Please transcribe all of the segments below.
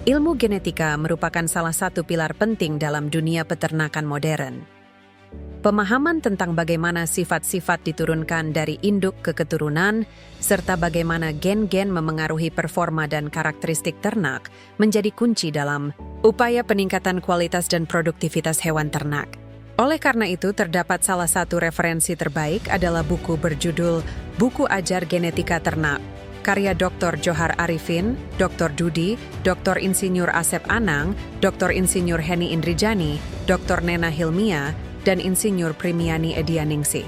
Ilmu genetika merupakan salah satu pilar penting dalam dunia peternakan modern. Pemahaman tentang bagaimana sifat-sifat diturunkan dari induk ke keturunan, serta bagaimana gen-gen memengaruhi performa dan karakteristik ternak, menjadi kunci dalam upaya peningkatan kualitas dan produktivitas hewan ternak. Oleh karena itu, terdapat salah satu referensi terbaik adalah buku berjudul Buku Ajar Genetika Ternak, karya Dr. Johar Arifin, Dr. Dudi, Dr. Insinyur Asep Anang, Dr. Insinyur Heni Indrijani, Dr. Nena Hilmia, dan Insinyur Primiani Edianingsih.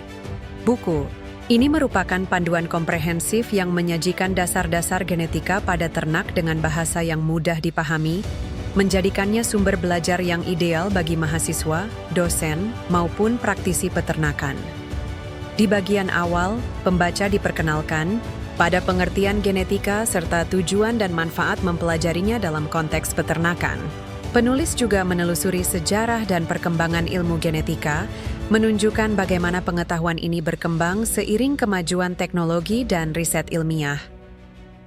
Buku ini merupakan panduan komprehensif yang menyajikan dasar-dasar genetika pada ternak dengan bahasa yang mudah dipahami, menjadikannya sumber belajar yang ideal bagi mahasiswa, dosen, maupun praktisi peternakan. Di bagian awal, pembaca diperkenalkan pada pengertian genetika serta tujuan dan manfaat mempelajarinya dalam konteks peternakan. Penulis juga menelusuri sejarah dan perkembangan ilmu genetika, menunjukkan bagaimana pengetahuan ini berkembang seiring kemajuan teknologi dan riset ilmiah.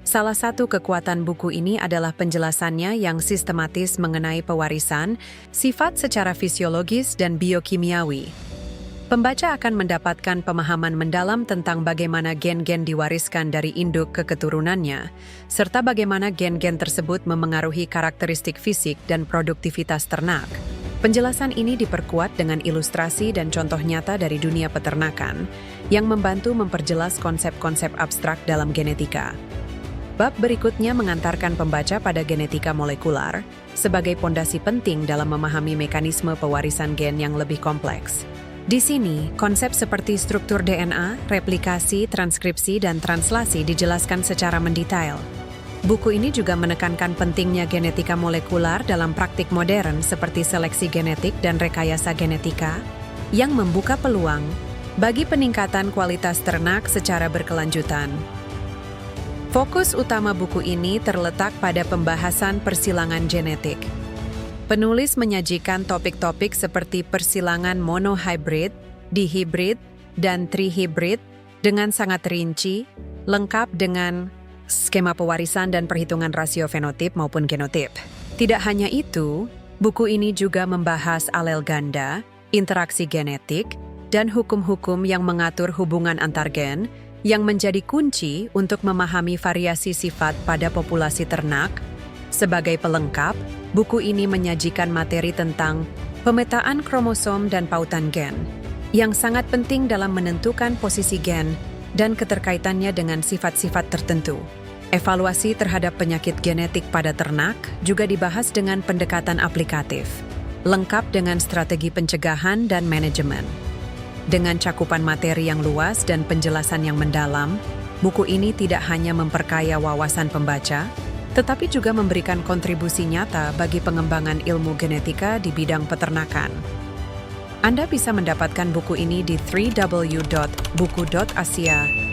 Salah satu kekuatan buku ini adalah penjelasannya yang sistematis mengenai pewarisan, sifat secara fisiologis dan biokimiawi. Pembaca akan mendapatkan pemahaman mendalam tentang bagaimana gen-gen diwariskan dari induk ke keturunannya, serta bagaimana gen-gen tersebut memengaruhi karakteristik fisik dan produktivitas ternak. Penjelasan ini diperkuat dengan ilustrasi dan contoh nyata dari dunia peternakan, yang membantu memperjelas konsep-konsep abstrak dalam genetika. Bab berikutnya mengantarkan pembaca pada genetika molekular, sebagai pondasi penting dalam memahami mekanisme pewarisan gen yang lebih kompleks. Di sini, konsep seperti struktur DNA, replikasi, transkripsi, dan translasi dijelaskan secara mendetail. Buku ini juga menekankan pentingnya genetika molekular dalam praktik modern seperti seleksi genetik dan rekayasa genetika, yang membuka peluang bagi peningkatan kualitas ternak secara berkelanjutan. Fokus utama buku ini terletak pada pembahasan persilangan genetik. Penulis menyajikan topik-topik seperti persilangan monohybrid, dihybrid, dan trihybrid dengan sangat rinci, lengkap dengan skema pewarisan dan perhitungan rasio fenotip maupun genotip. Tidak hanya itu, buku ini juga membahas alel ganda, interaksi genetik, dan hukum-hukum yang mengatur hubungan antar gen yang menjadi kunci untuk memahami variasi sifat pada populasi ternak. Sebagai pelengkap, buku ini menyajikan materi tentang pemetaan kromosom dan pautan gen, yang sangat penting dalam menentukan posisi gen dan keterkaitannya dengan sifat-sifat tertentu. Evaluasi terhadap penyakit genetik pada ternak juga dibahas dengan pendekatan aplikatif, lengkap dengan strategi pencegahan dan manajemen. Dengan cakupan materi yang luas dan penjelasan yang mendalam, buku ini tidak hanya memperkaya wawasan pembaca, tetapi juga memberikan kontribusi nyata bagi pengembangan ilmu genetika di bidang peternakan. Anda bisa mendapatkan buku ini di www.buku.asia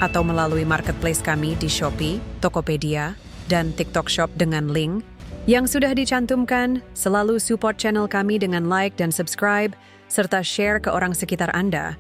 atau melalui marketplace kami di Shopee, Tokopedia, dan TikTok Shop dengan link yang sudah dicantumkan. Selalu support channel kami dengan like dan subscribe, serta share ke orang sekitar Anda